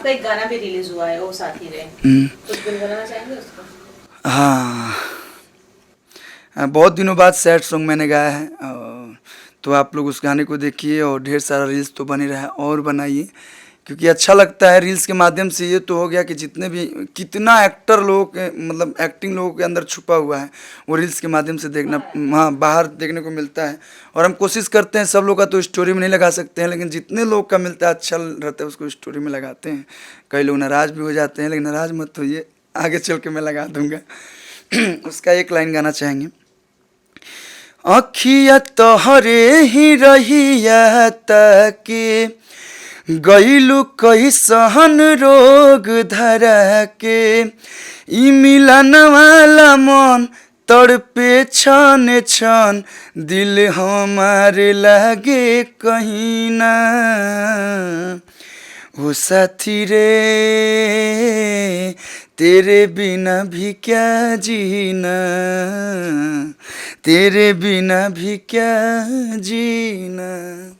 आपका एक गाना भी रिलीज हुआ है, ओ साथी रे, कुछ गुनगुनाना चाहेंगे उसको? हाँ, बहुत दिनों बाद सैड सॉन्ग मैंने गाया है, तो आप लोग उस गाने को देखिए और ढेर सारा रील्स तो बने रहा है और बनाइए, क्योंकि अच्छा लगता है रील्स के माध्यम से। ये तो हो गया कि जितने भी कितना एक्टर लोगों के मतलब एक्टिंग लोगों के अंदर छुपा हुआ है वो रील्स के माध्यम से देखना, हाँ, बाहर देखने को मिलता है। और हम कोशिश करते हैं, सब लोग का तो स्टोरी में नहीं लगा सकते हैं, लेकिन जितने लोग का मिलता है अच्छा रहता है उसको स्टोरी में लगाते हैं। कई लोग नाराज़ भी हो जाते हैं, लेकिन नाराज़ मत होइए, आगे चल के मैं लगा दूंगा। उसका एक लाइन गाना चाहेंगे। अखिया तोहरे ही रहिया ताके, गईलू कैसन रोग धरा के, ई मिलन वाला मन तड़पे छन छन, दिल हमारे लागे कहीं ना। ओ साथी रे, तेरे बिना भी क्या जीना, तेरे बिना भी क्या जीना।